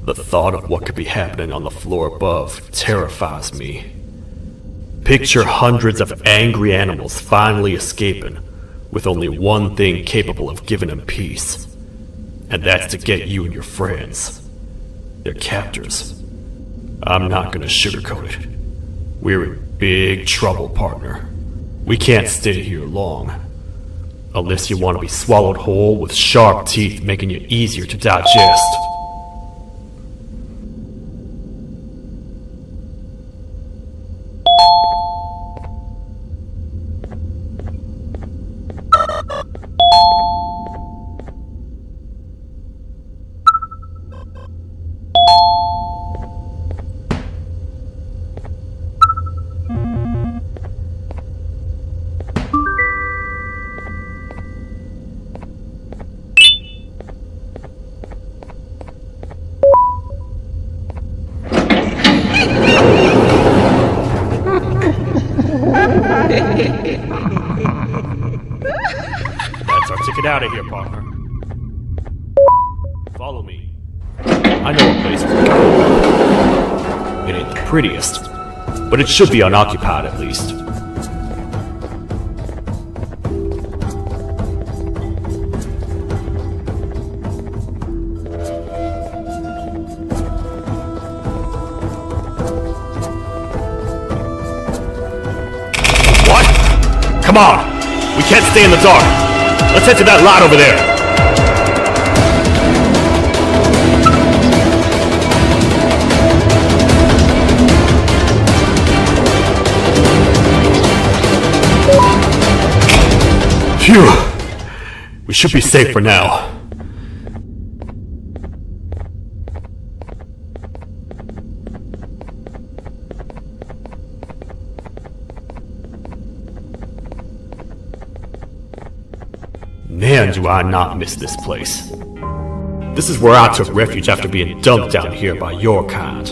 The thought of what could be happening on the floor above terrifies me. Picture hundreds of angry animals finally escaping, with only one thing capable of giving them peace. And that's to get you and your friends. Their captors. I'm not gonna sugarcoat it. We're in big trouble, partner. We can't stay here long. Unless you want to be swallowed whole with sharp teeth making you easier to digest. That's our ticket out of here, partner. Follow me. I know a place we can go. It ain't the prettiest, but it should be unoccupied at least. What? Come on! We can't stay in the dark! Let's head to that lot over there! Phew! We should be safe for now. Man, do I not miss this place. This is where I took refuge after being dumped down here by your kind.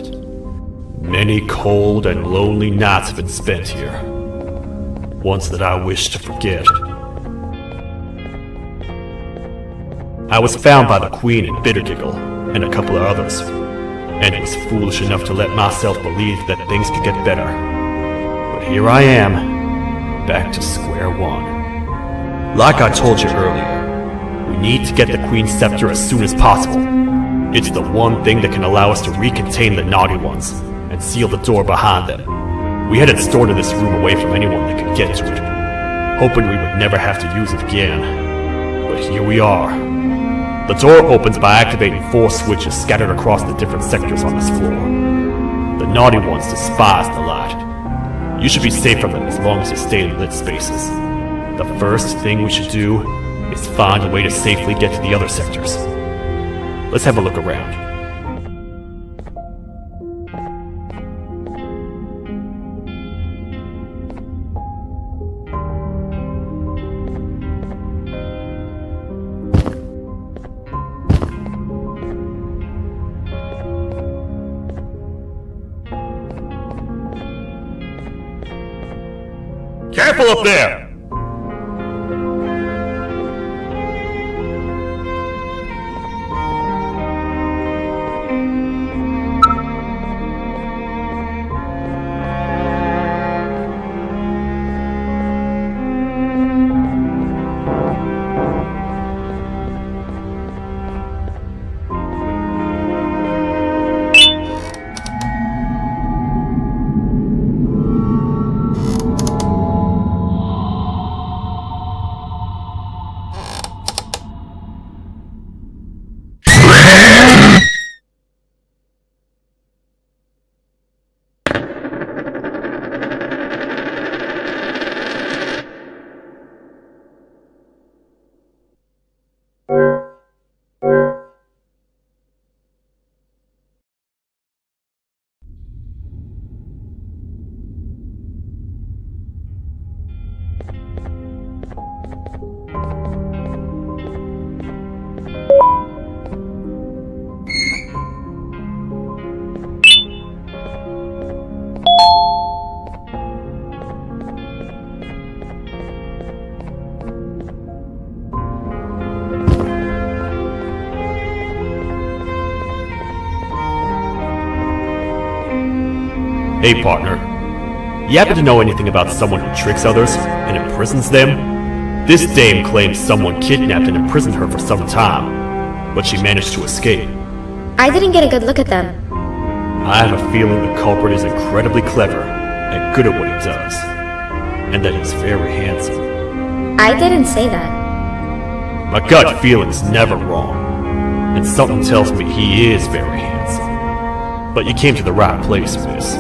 Many cold and lonely nights have been spent here. Ones that I wish to forget. I was found by the Queen and Bittergiggle, and a couple of others, and was foolish enough to let myself believe that things could get better. But here I am, back to square one. Like I told you earlier, we need to get the Queen's scepter as soon as possible. It's the one thing that can allow us to recontain the naughty ones, and seal the door behind them. We had it stored in this room away from anyone that could get to it, hoping we would never have to use it again. But here we are. The door opens by activating 4 switches scattered across the different sectors on this floor. The naughty ones despise the light. You should be safe from them as long as you stay in lit spaces. The first thing we should do is find a way to safely get to the other sectors. Let's have a look around. Careful up there! Hey, partner. You happen to know anything about someone who tricks others and imprisons them? This dame claims someone kidnapped and imprisoned her for some time, but she managed to escape. I didn't get a good look at them. I have a feeling the culprit is incredibly clever and good at what he does, and that he's very handsome. I didn't say that. My gut feeling's never wrong, and something tells me he is very handsome. But you came to the right place, miss.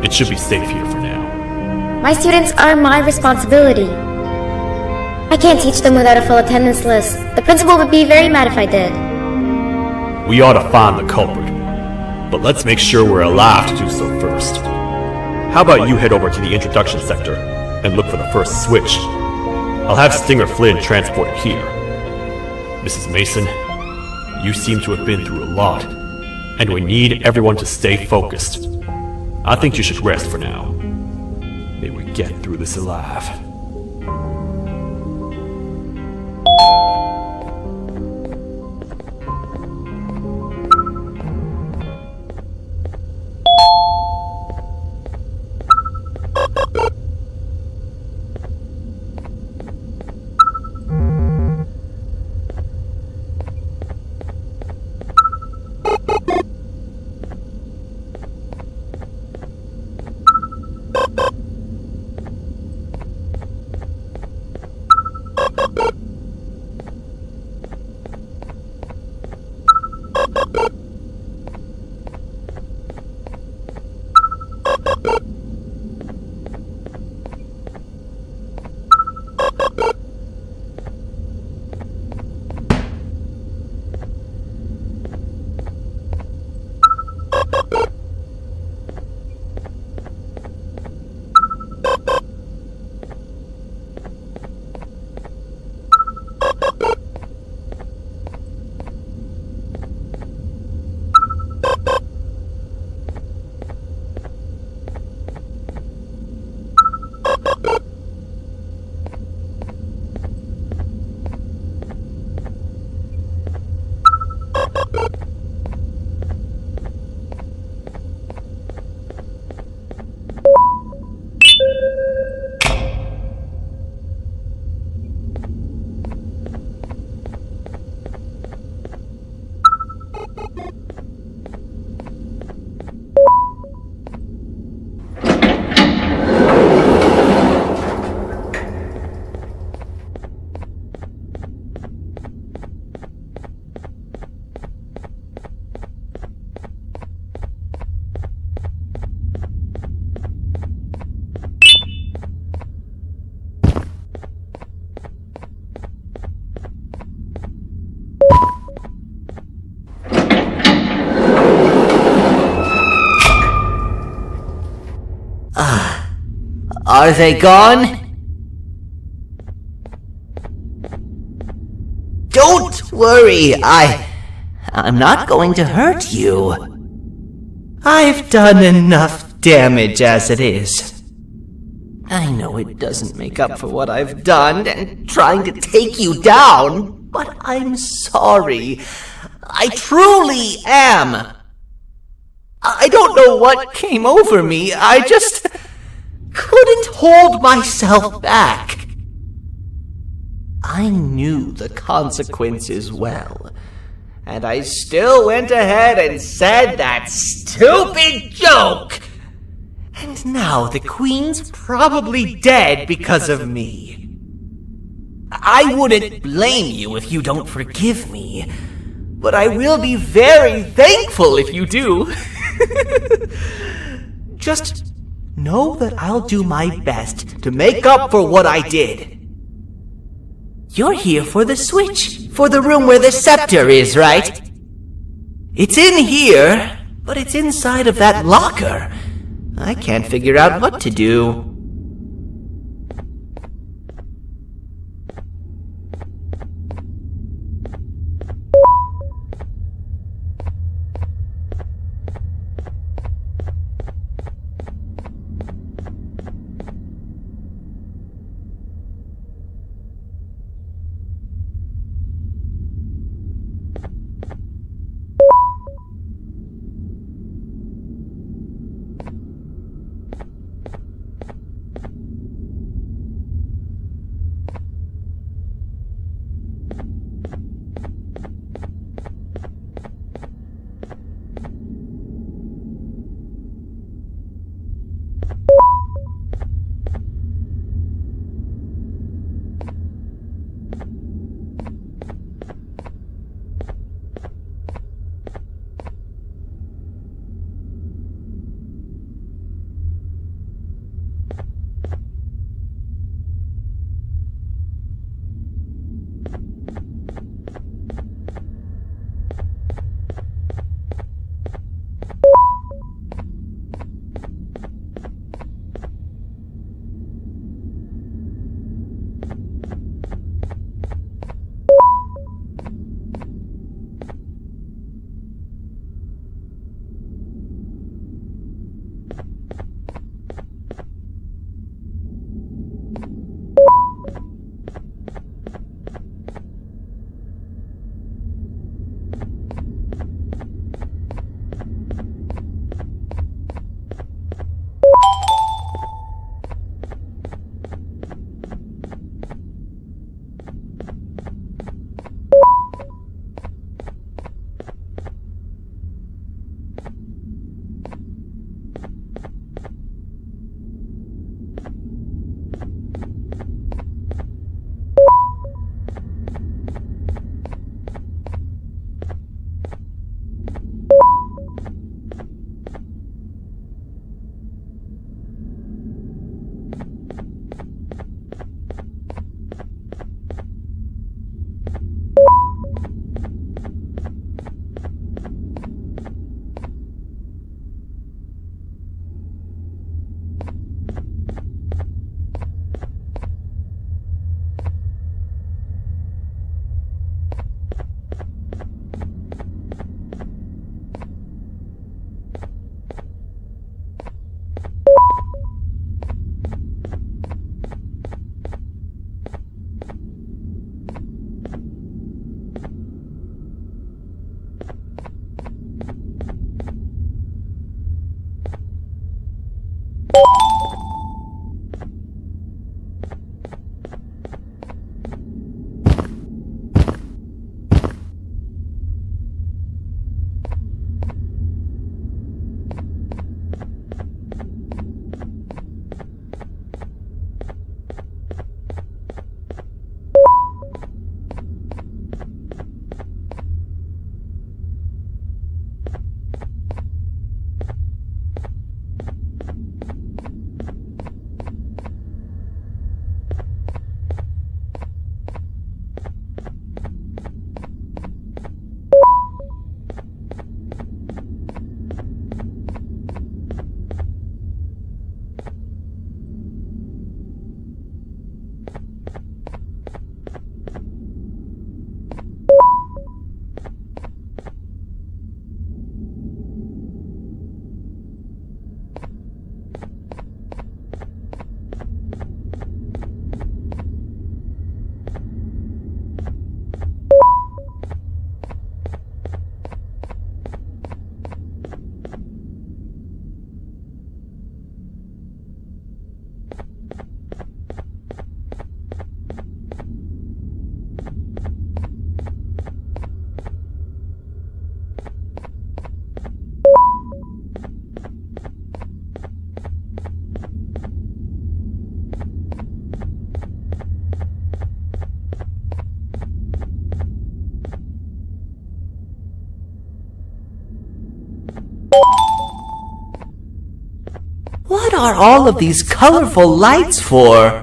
It should be safe here for now. My students are my responsibility. I can't teach them without a full attendance list. The principal would be very mad if I did. We ought to find the culprit, but let's make sure we're alive to do so first. How about you head over to the introduction sector and look for the first switch? I'll have Stinger Flynn transport it here. Mrs. Mason, you seem to have been through a lot, and we need everyone to stay focused. I think you should rest for now. May we get through this alive. Are they gone? Don't worry, I'm not going to hurt you. I've done enough damage as it is. I know it doesn't make up for what I've done and trying to take you down, but I'm sorry. I truly am. I don't know what came over me. I just couldn't hold myself back. I knew the consequences well, and I still went ahead and said that stupid joke. And now the Queen's probably dead because of me. I wouldn't blame you if you don't forgive me, but I will be very thankful if you do. Just know that I'll do my best to make up for what I did. You're here for the switch, for the room where the scepter is, right? It's in here, but it's inside of that locker. I can't figure out what to do. What are all of these colorful lights for?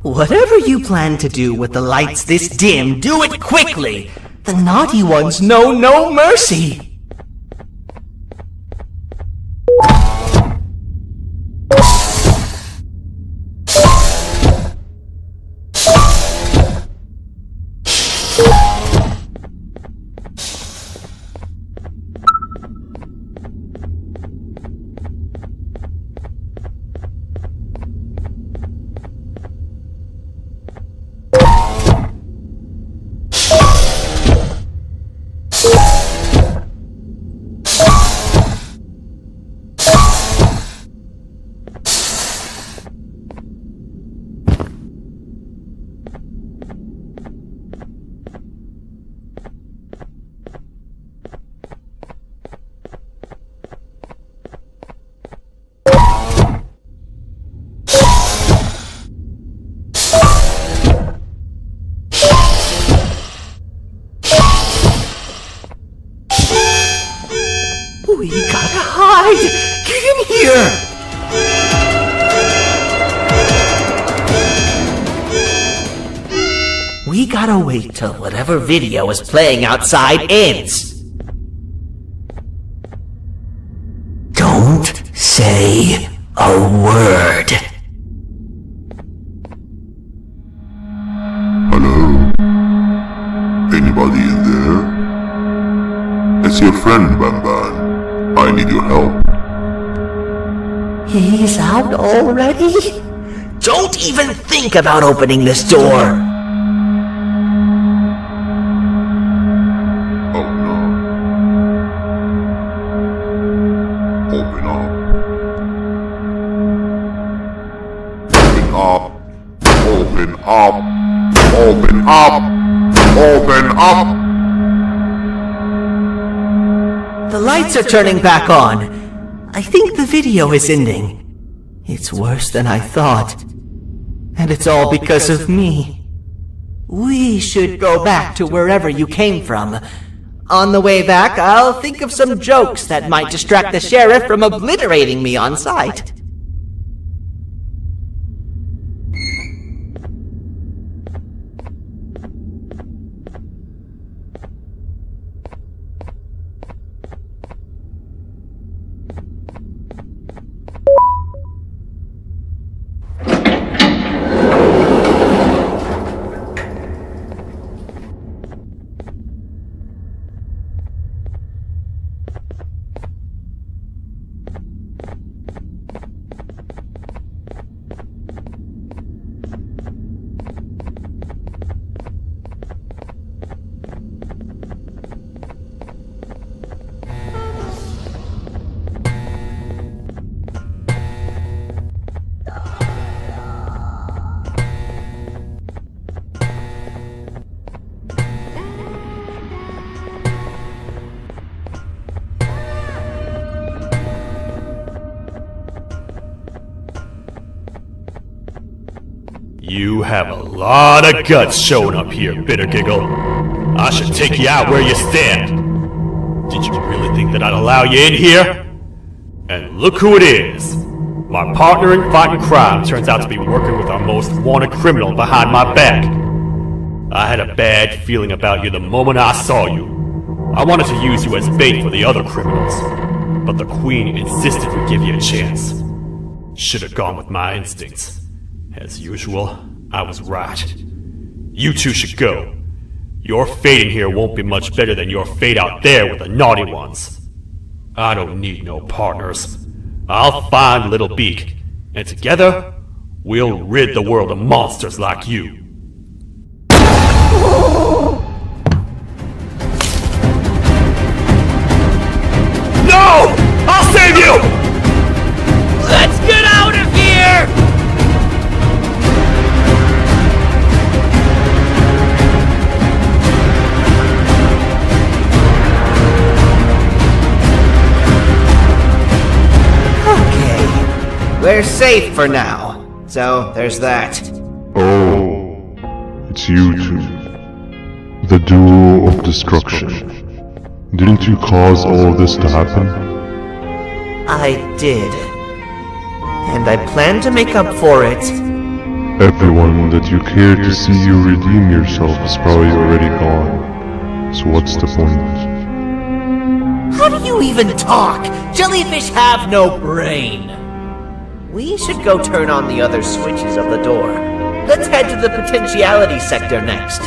Whatever you plan to do with the lights this dim, do it quickly! The naughty ones know no mercy! We gotta hide! Get in here! We gotta wait till whatever video is playing outside ends. Don't say a word. Hello? Anybody in there? It's your friend, Banban. I need your help. He's out already? Don't even think about opening this door! Oh no. Open up. Open up. Open up. Open up. The lights are turning back on. I think the video is ending. It's worse than I thought. And it's all because of me. We should go back to wherever you came from. On the way back, I'll think of some jokes that might distract the sheriff from obliterating me on sight. You have a lot of guts showing up here, Bitter Giggle. I should take you out where you stand. Did you really think that I'd allow you in here? And look who it is. My partner in fighting crime turns out to be working with our most wanted criminal behind my back. I had a bad feeling about you the moment I saw you. I wanted to use you as bait for the other criminals, but the Queen insisted we give you a chance. Should have gone with my instincts. As usual, I was right. You two should go. Your fate in here won't be much better than your fate out there with the naughty ones. I don't need no partners. I'll find Little Beak, and together, we'll rid the world of monsters like you. No! I'll save you! Let's get out of here! We're We're safe for now. So, there's that. Oh, it's you two. The duo of destruction. Didn't you cause all of this to happen? I did. And I plan to make up for it. Everyone that you cared to see you redeem yourself is probably already gone. So what's the point? How do you even talk? Jellyfish have no brain. We should go turn on the other switches of the door. Let's head to the potentiality sector next.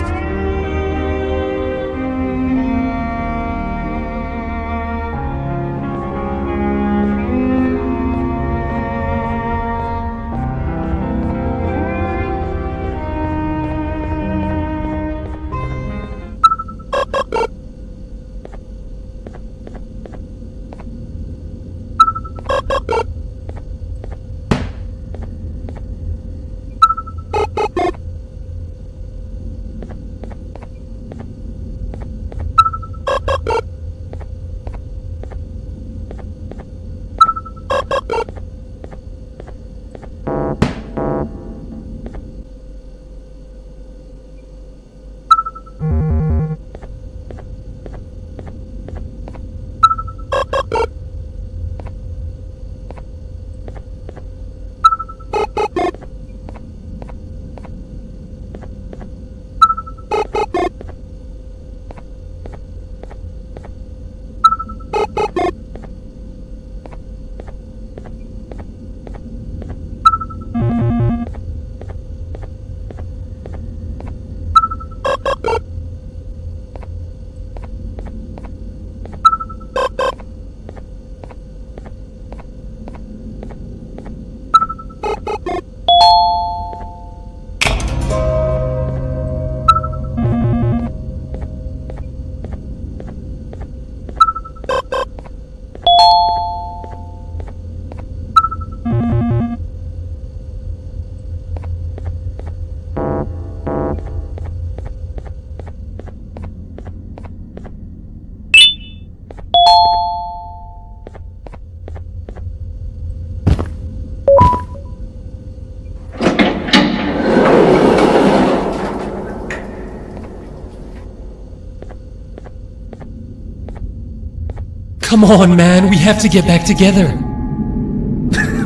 Come on, man, we have to get back together.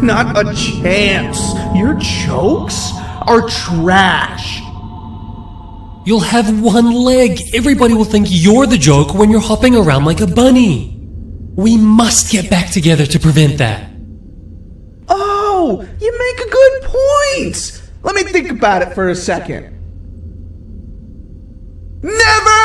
Not a chance. Your jokes are trash. You'll have one leg. Everybody will think you're the joke when you're hopping around like a bunny. We must get back together to prevent that. Oh, you make a good point. Let me think about it for a second. Never!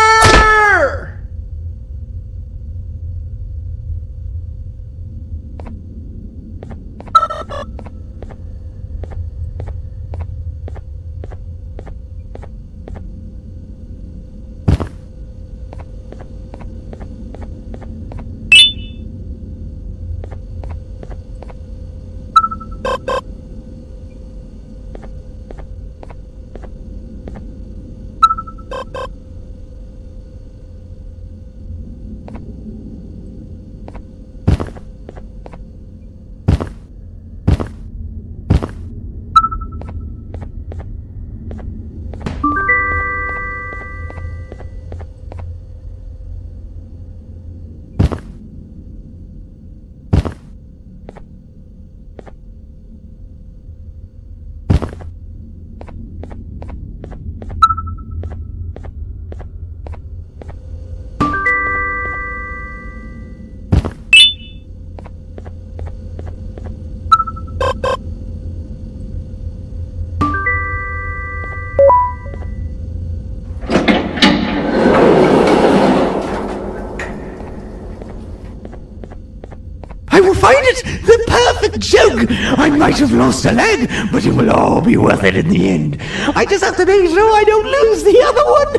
I will find it! The perfect joke! I might have lost a leg, but it will all be worth it in the end. I just have to make sure I don't lose the other one.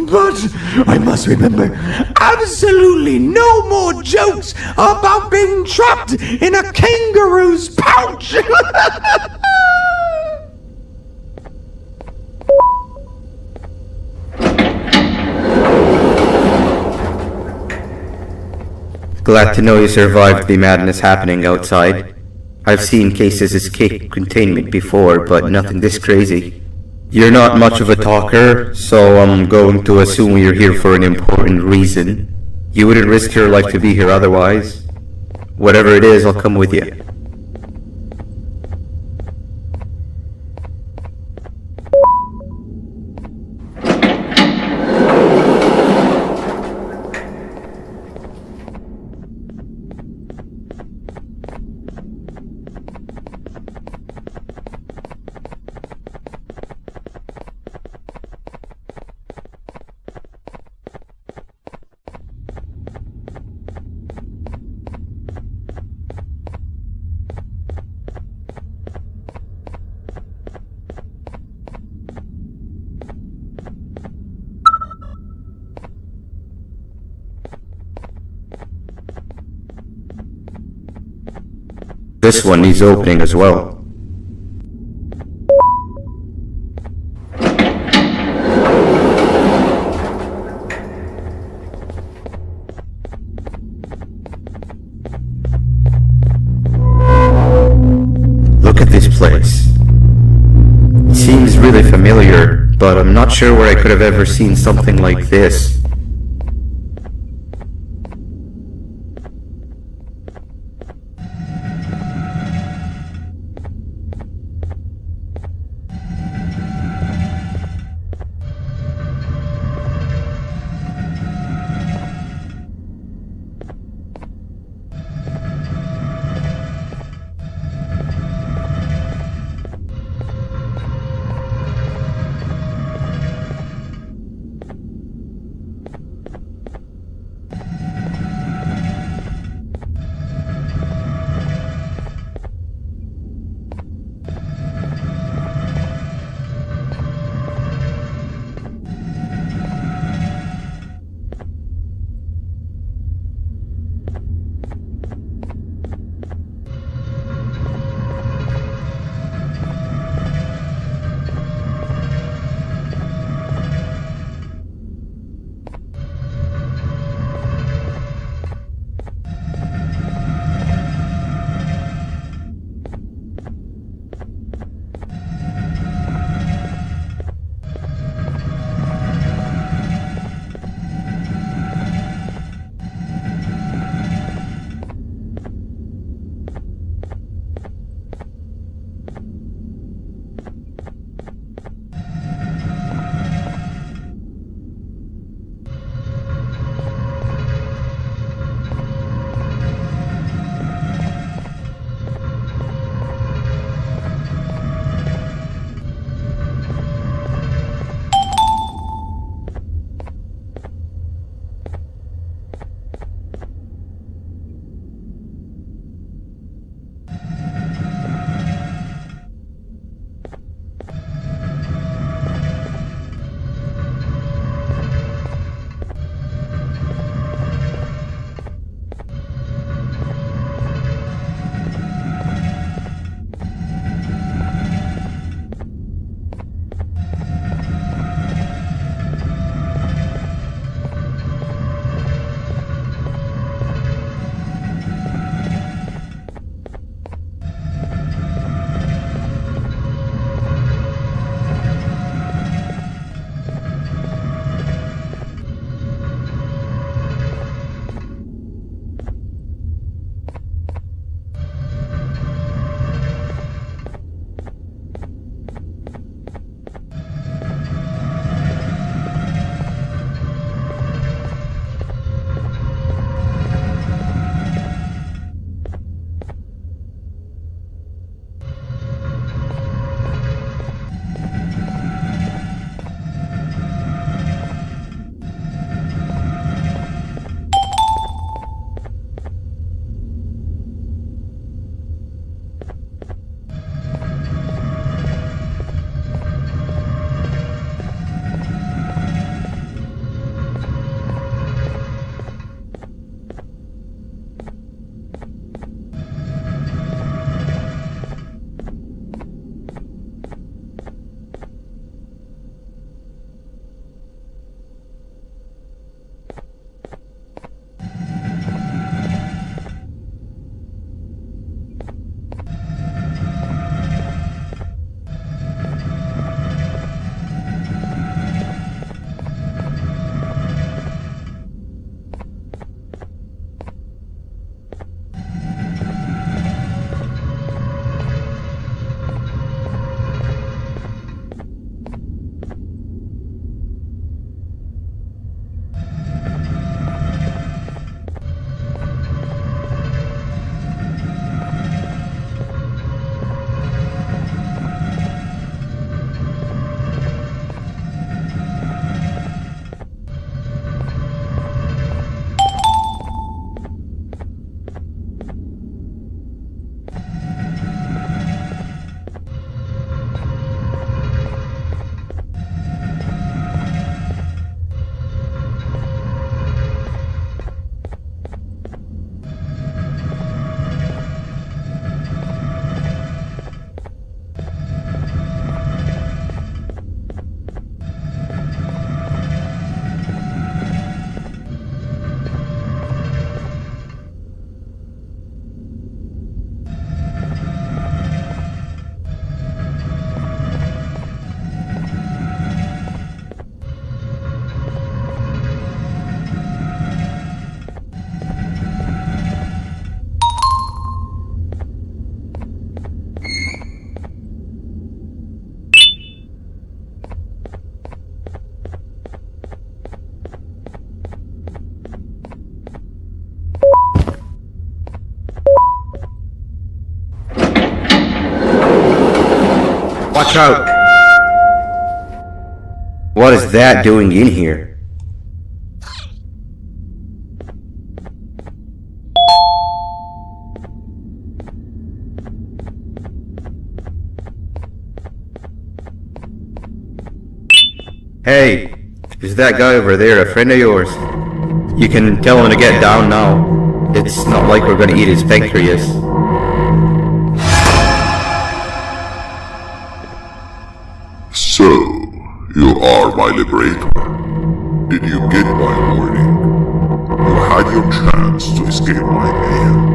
But I must remember, absolutely no more jokes about being trapped in a kangaroo's pouch. Glad to know you survived the madness happening outside. I've seen cases escape containment before, but nothing this crazy. You're not much of a talker, so I'm going to assume you're here for an important reason. You wouldn't risk your life to be here otherwise. Whatever it is, I'll come with you. This one needs opening as well. Look at this place. It seems really familiar, but I'm not sure where I could have ever seen something like this. Watch out! What is that doing in here? Hey, is that guy over there a friend of yours? You can tell him to get down now. It's not like we're gonna eat his pancreas. So, you are my liberator. Did you get my warning? You had your chance to escape my hand.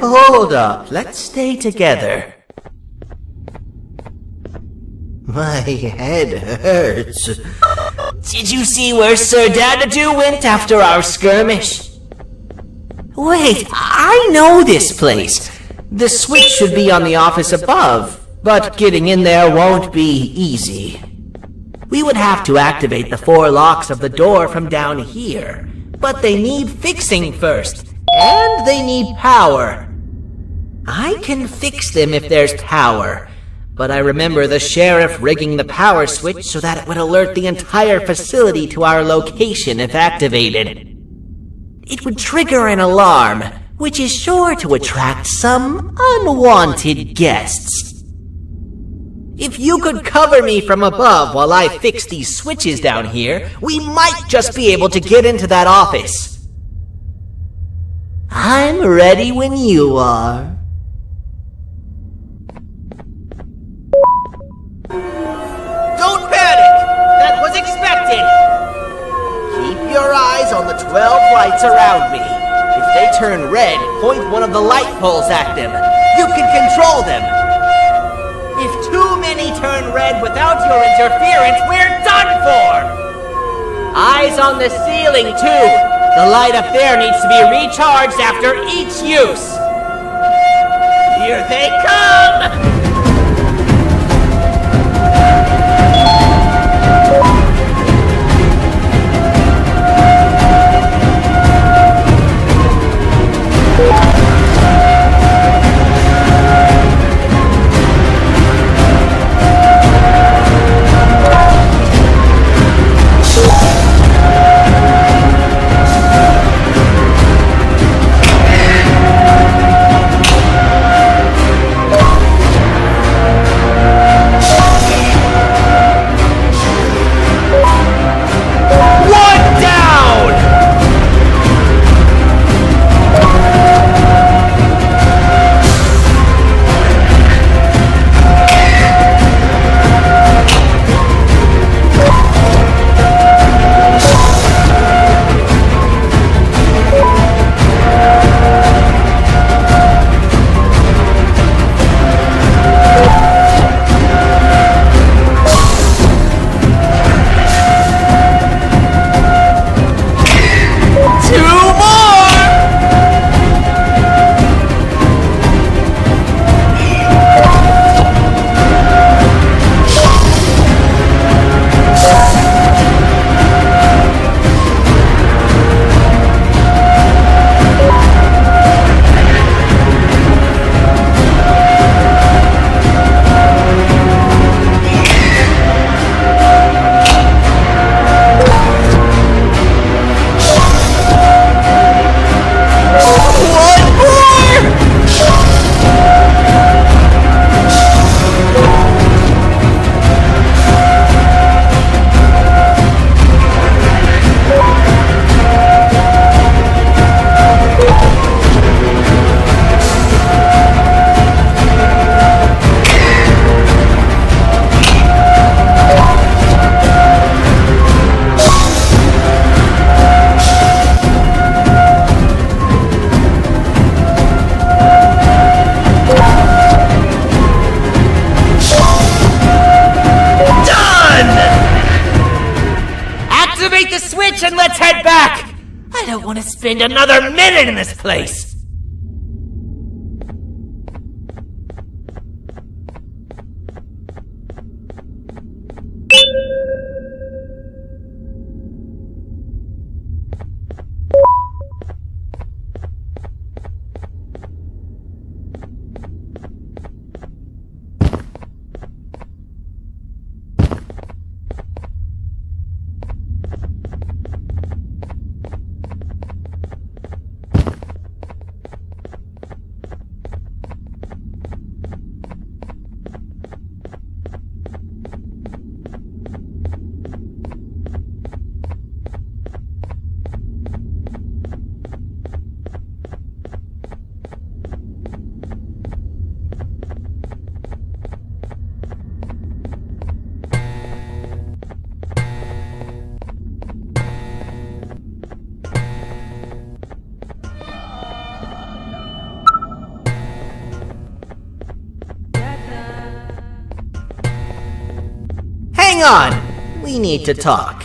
Hold up, let's stay together. My head hurts. Did you see where Sir Dadadoo went after our skirmish? Wait, I know this place. The switch should be on the office above, but getting in there won't be easy. We would have to activate the 4 locks of the door from down here, but they need fixing first, and they need power. I can fix them if there's power, but I remember the sheriff rigging the power switch so that it would alert the entire facility to our location if activated. It would trigger an alarm, which is sure to attract some unwanted guests. If you could cover me from above while I fix these switches down here, we might just be able to get into that office. I'm ready when you are. Don't panic! That was expected! Keep your eyes on the 12 lights around me. If they turn red, point one of the light poles at them. You can control them. If too many turn red without your interference, we're done for! Eyes on the ceiling, too. The light up there needs to be recharged after each use. Here they come! spend another minute in this place! Hang on! We need to talk.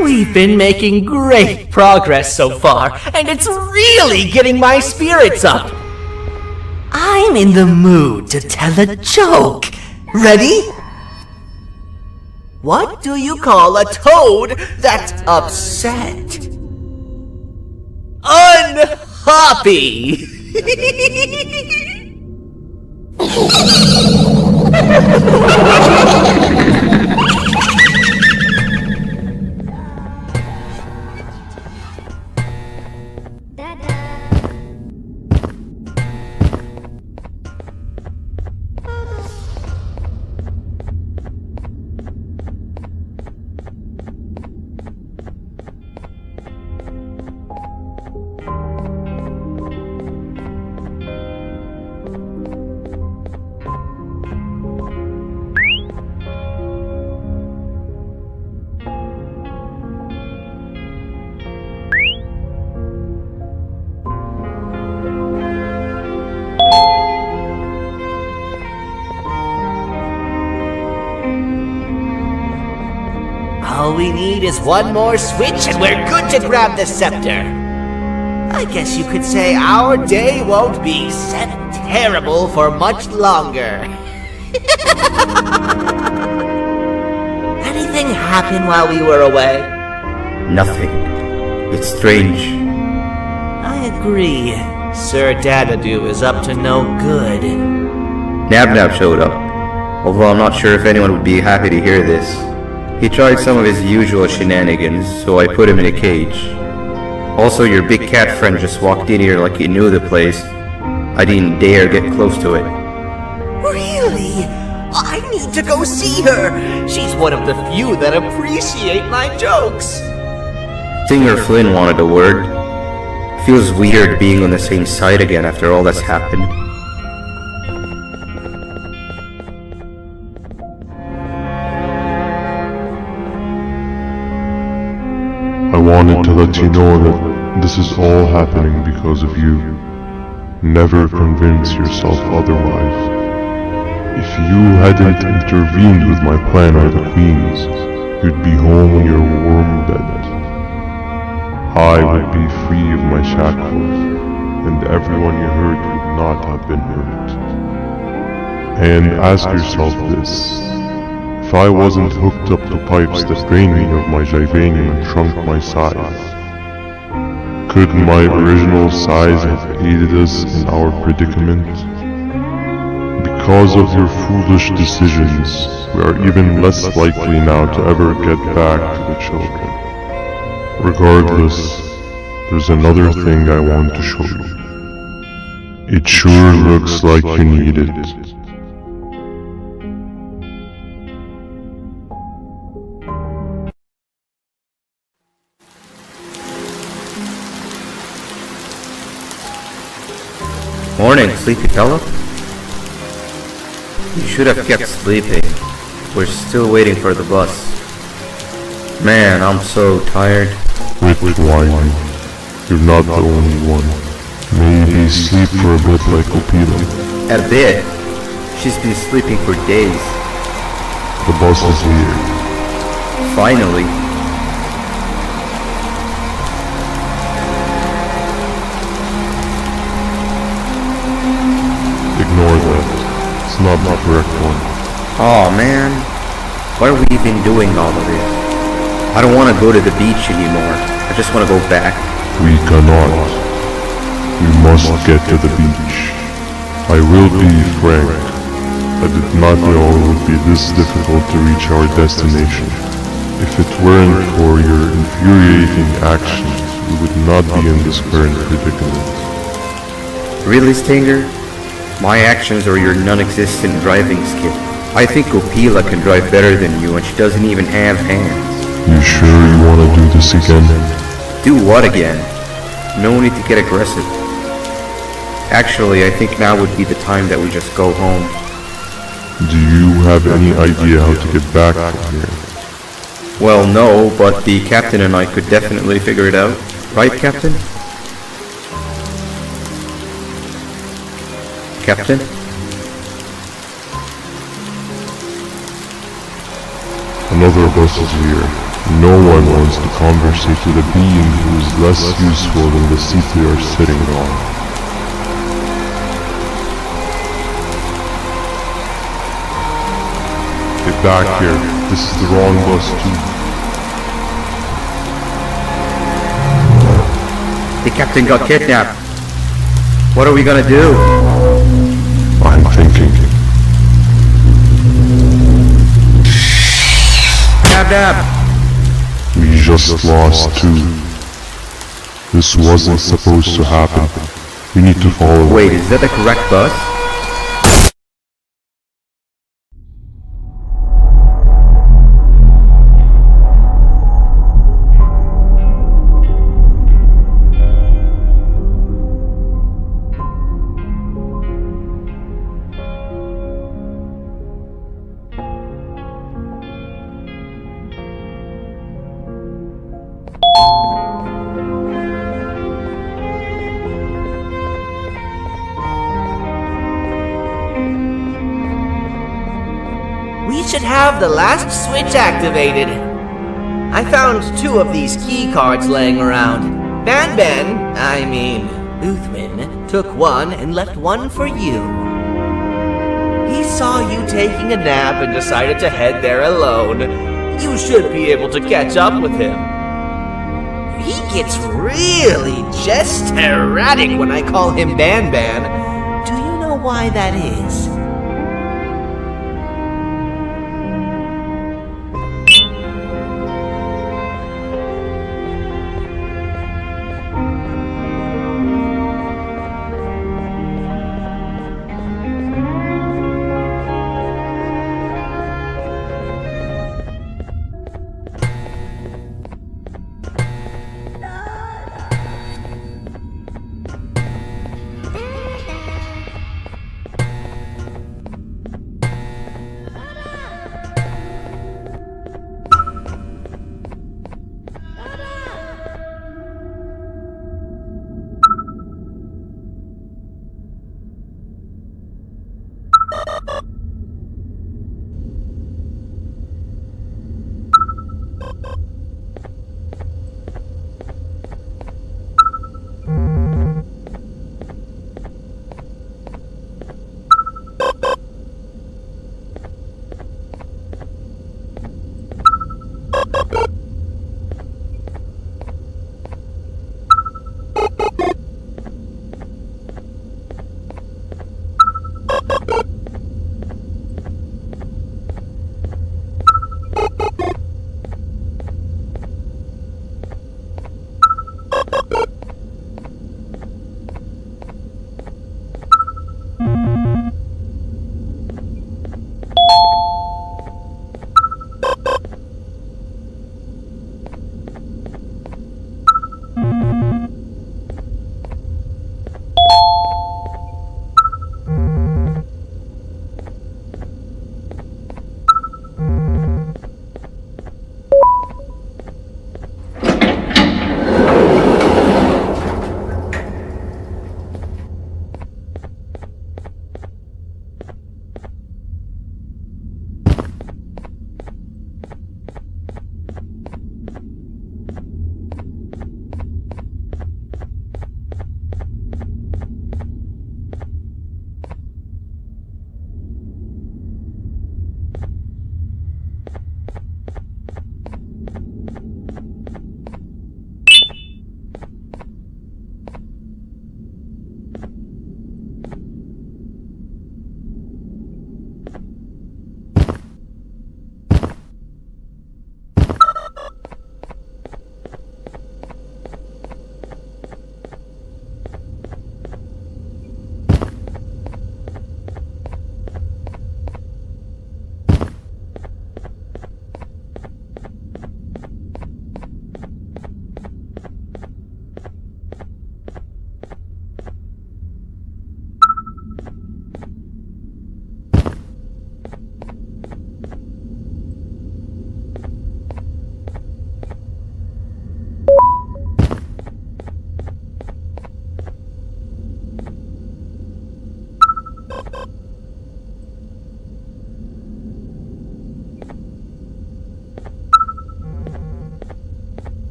We've been making great progress so far, and it's really getting my spirits up. I'm in the mood to tell a joke. Ready? What do you call a toad that's upset? Unhappy! All we need is one more switch and we're good to grab the scepter. I guess you could say our day won't be terrible for much longer. Anything happen while we were away? Nothing. It's strange. I agree. Sir Dadadoo is up to no good. Nab showed up, although I'm not sure if anyone would be happy to hear this. He tried some of his usual shenanigans, so I put him in a cage. Also, your big cat friend just walked in here like he knew the place. I didn't dare get close to it. Really? I need to go see her! She's one of the few that appreciate my jokes! Singer Flynn wanted a word. Feels weird being on the same side again after all that's happened. I wanted to let you know that this is all happening because of you. Never convince yourself otherwise. If you hadn't intervened with my plan or the Queen's, you'd be home in your warm bed. I would be free of my shackles, and everyone you hurt would not have been hurt. And ask yourself this. If I wasn't hooked up to pipes that drained me of my Jivanium and shrunk my size, could my original size have aided us in our predicament? Because of your foolish decisions, we are even less likely now to ever get back to the children. Regardless, there's another thing I want to show you. It sure looks like you need it. Morning, sleepy fellow. You should have kept sleeping. We're still waiting for the bus. Man, I'm so tired. Quit whining. You're not the only one. Maybe sleep for a bit like Opila. A bit? She's been sleeping for days. The bus is here. Finally. Ignore that. It's not the correct one. Aw, man. Why are we even doing all of this? I don't want to go to the beach anymore. I just want to go back. We cannot. We must get to the beach. I will be frank. I did not know it would be this difficult to reach our destination. If it weren't for your infuriating actions, we would not be in this current predicament. Really, Stinger? My actions are your non-existent driving skill. I think Opila can drive better than you and she doesn't even have hands. You sure you want to do this again? Do what again? No need to get aggressive. Actually, I think now would be the time that we just go home. Do you have any idea how to get back from here? Well, no, but the captain and I could definitely figure it out. Right, Captain? Captain? Another bus is here. No one wants to conversate with a being who is less useful than the seat they are sitting on. Get back here. This is the wrong bus too. The captain got kidnapped. What are we gonna do? I'm thinking. Dab dab! We just lost two. This wasn't supposed to happen. We need to follow. Wait, is that the correct bus? We should have the last switch activated. I found 2 of these key cards laying around. Uthman, took one and left one for you. He saw you taking a nap and decided to head there alone. You should be able to catch up with him. He gets really just erratic when I call him Banban. Do you know why that is?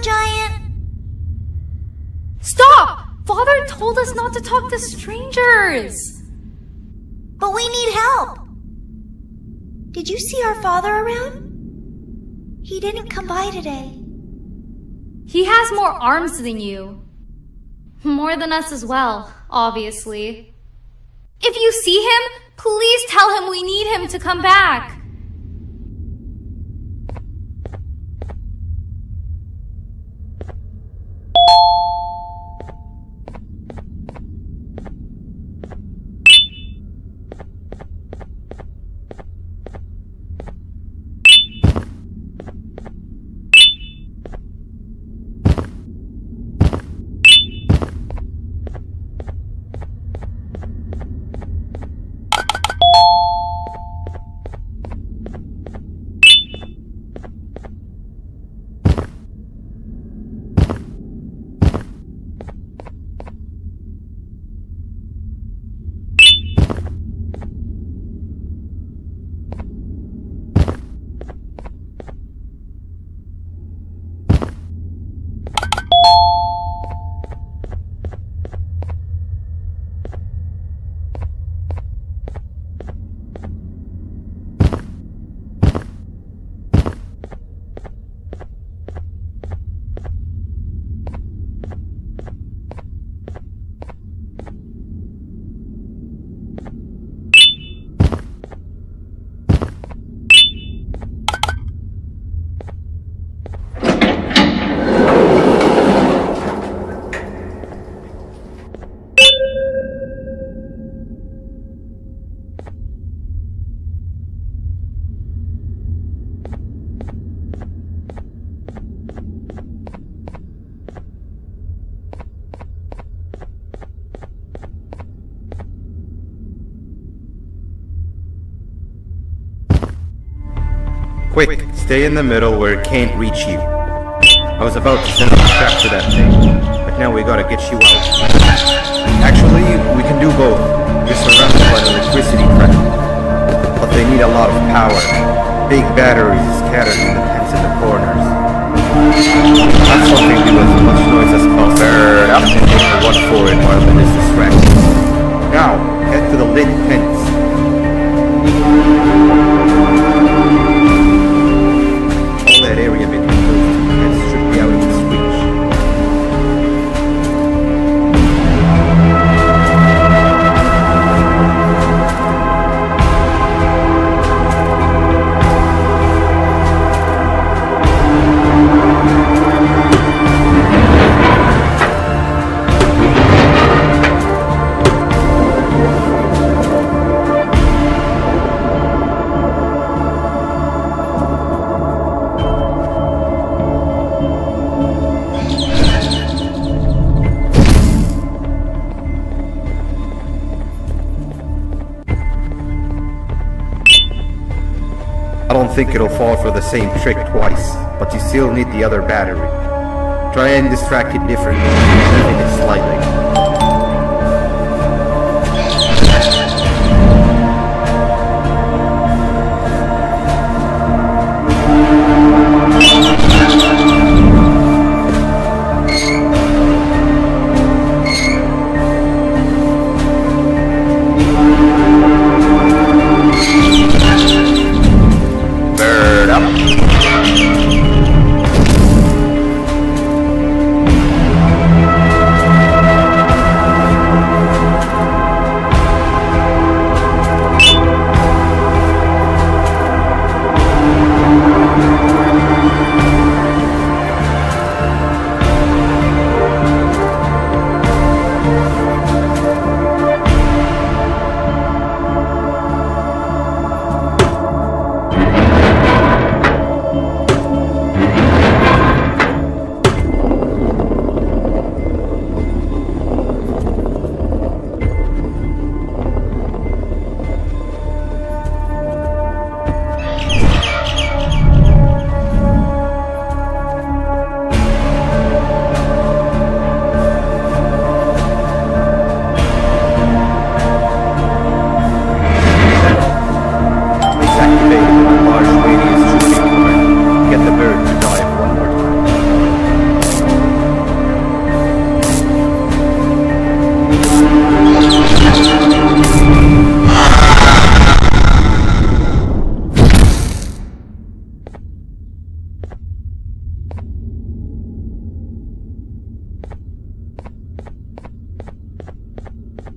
Giant. Stop! Father told us not to talk to strangers! But we need help. Did you see our father around? He didn't come by today. He has more arms than you. More than us as well, obviously. If you see him, please tell him we need him to come back. Quick, stay in the middle where it can't reach you. I was about to send a trap for that thing, but now we gotta get you out. Actually, we can do both. You're surrounded by an electricity trap, but they need a lot of power. Big batteries scattered in the pens in the corners. That's something to do as much noise as possible. Up and take the one for it while it is distracted. Now, head to the lit pens. All that area between those two pens should be out of its reach. I don't think it'll fall for the same trick twice, but you still need the other battery. Try and distract it differently, moving it slightly. Bird up.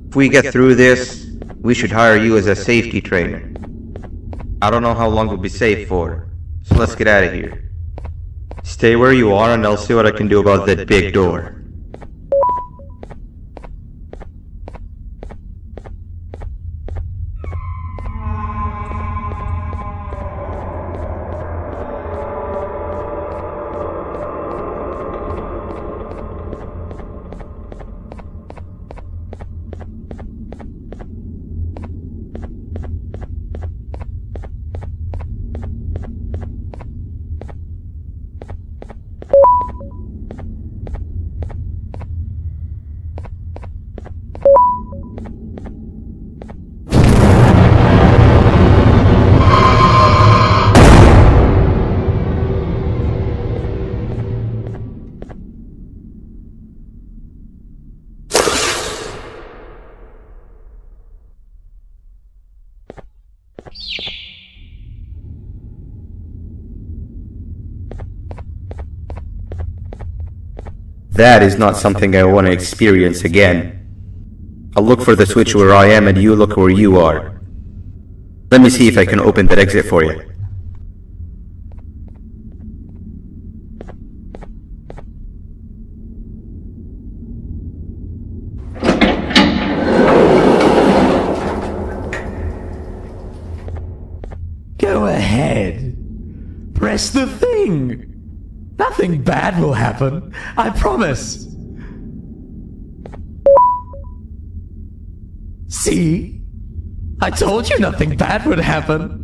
If we get through this, we should hire you as a safety trainer. I don't know how long we'll be safe for, so let's get out of here. Stay where you are and I'll see what I can do about that big door. That is not something I want to experience again. I'll look for the switch where I am and you look where you are. Let me see if I can open that exit for you. Go ahead. Press the thing. Nothing bad will happen. I promise. See? I told you nothing bad would happen.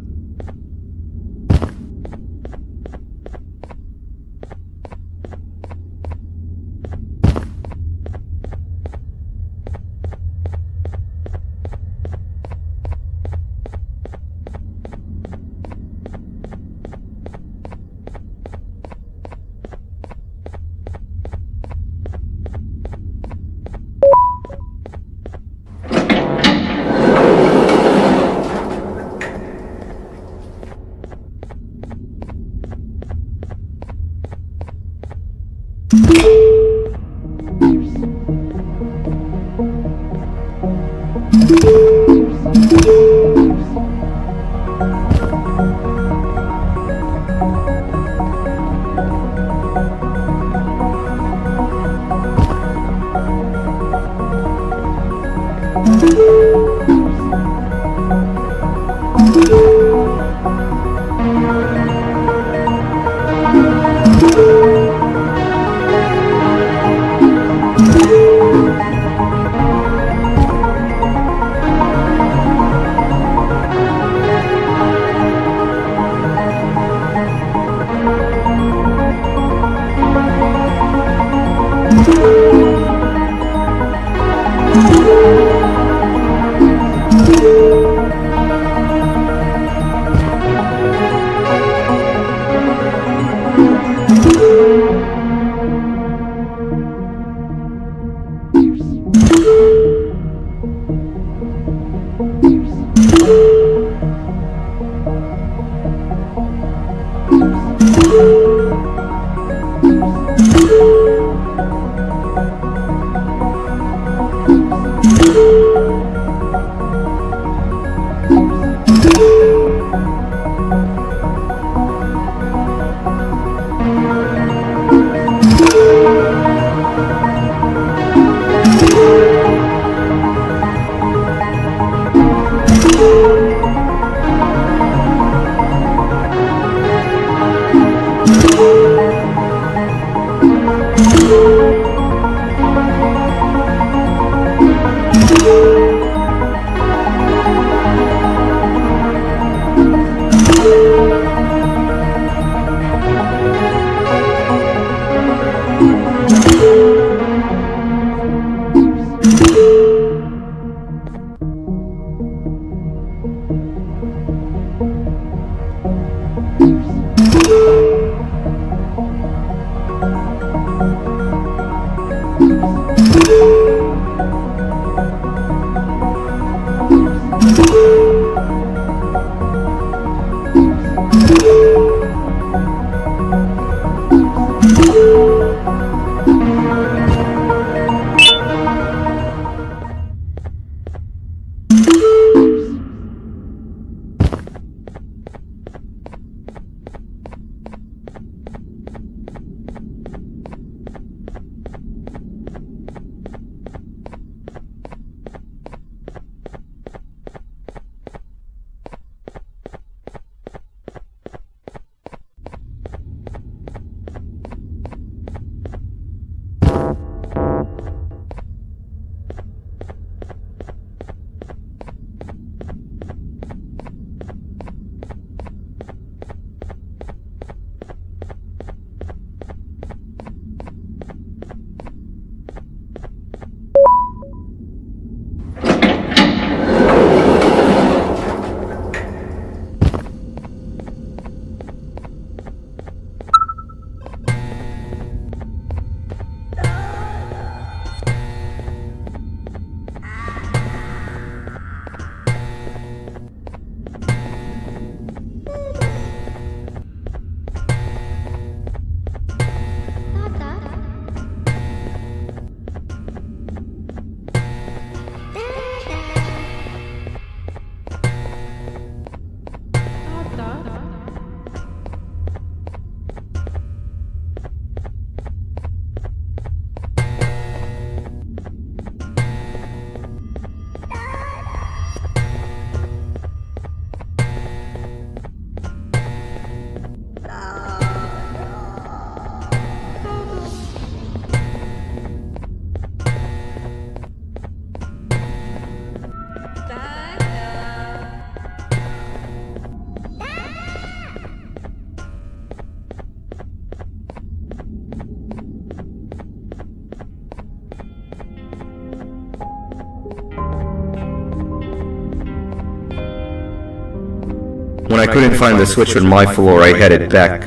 When I couldn't find the switch on my floor, I headed back.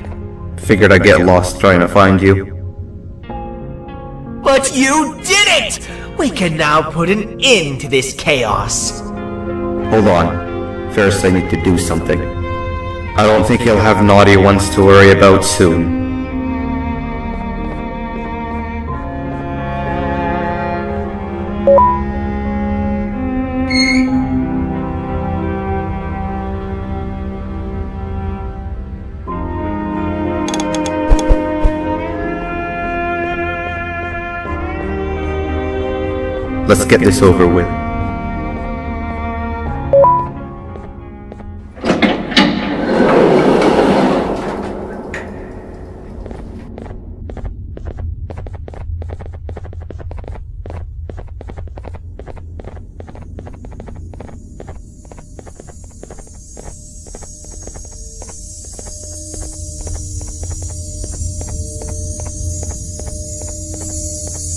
Figured I'd get lost trying to find you. But you did it! We can now put an end to this chaos. Hold on. First I need to do something. I don't think he'll have naughty ones to worry about soon. Let's get this over with.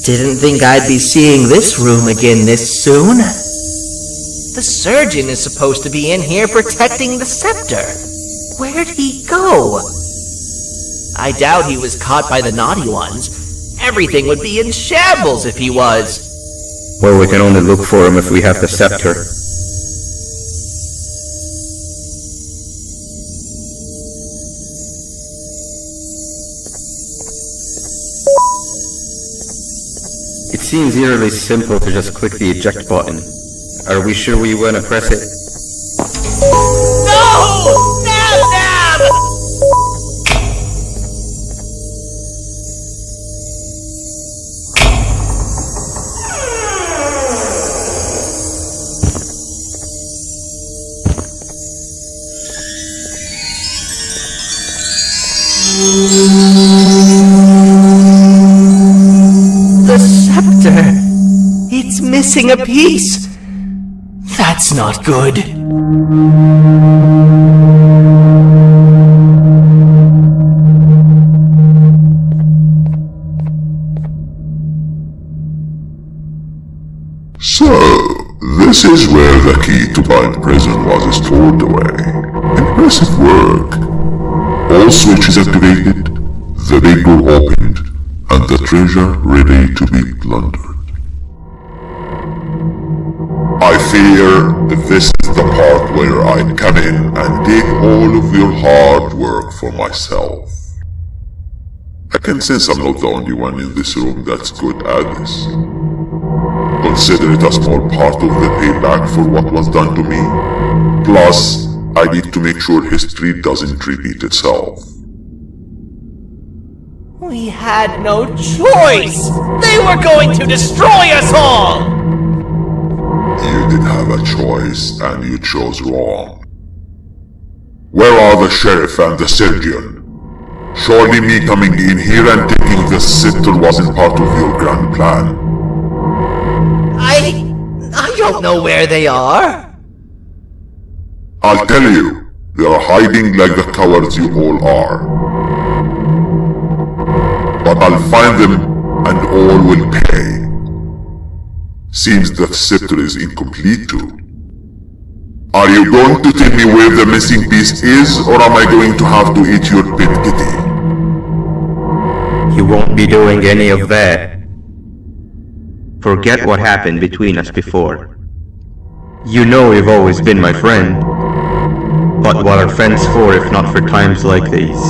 Didn't think I'd be seeing this room again this soon. The surgeon is supposed to be in here protecting the scepter. Where'd he go? I doubt he was caught by the naughty ones. Everything would be in shambles if he was. Well, we can only look for him if we have the scepter. seems eerily simple to just click the eject button. Are we sure we want to press it? No! Nab! The scepter! It's missing a piece! That's not good. So, this is where the key to Bind Prison was stored away. Impressive work. All switches activated, the big door opened, and the treasure ready to be plundered. I fear this is the part where I come in and take all of your hard work for myself. I can sense I'm not the only one in this room that's good at this. Consider it a small part of the payback for what was done to me. Plus, I need to make sure history doesn't repeat itself. We had no choice! They were going to destroy us all! You did have a choice, and you chose wrong. Where are the sheriff and the surgeon? Surely me coming in here and taking the scepter wasn't part of your grand plan. I don't know where they are. I'll tell you, they are hiding like the cowards you all are. But I'll find them, and all will pay. Seems the scepter is incomplete too. Are you going to tell me where the missing piece is, or am I going to have to eat your pet kitty? You won't be doing any of that. Forget what happened between us before. You know you've always been my friend. But what are friends for if not for times like these?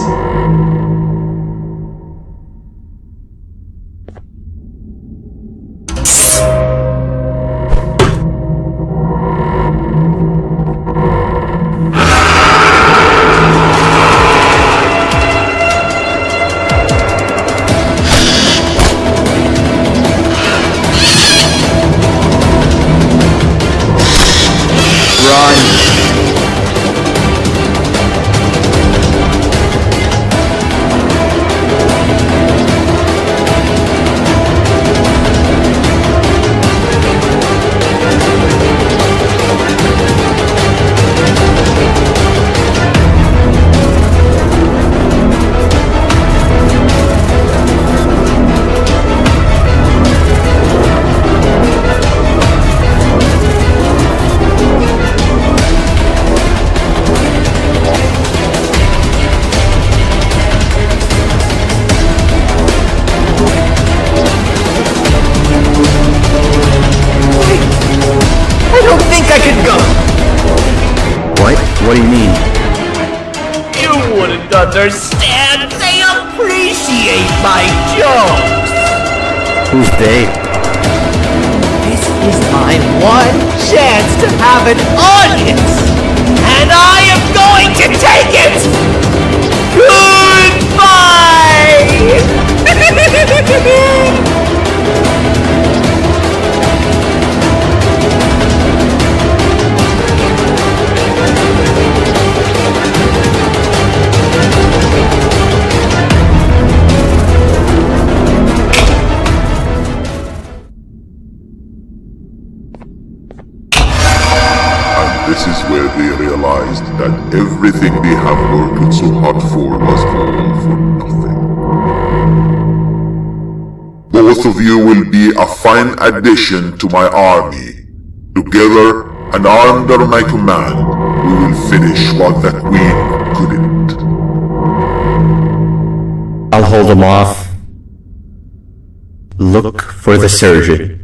What do you mean? You wouldn't understand. They appreciate my jokes. Who's they? This is my one chance to have an audience, and I am going to take it. Goodbye. This is where they realized that everything they have worked so hard for was all for nothing. Both of you will be a fine addition to my army. Together and under my command, we will finish what the Queen couldn't. I'll hold them off. Look for the surgeon.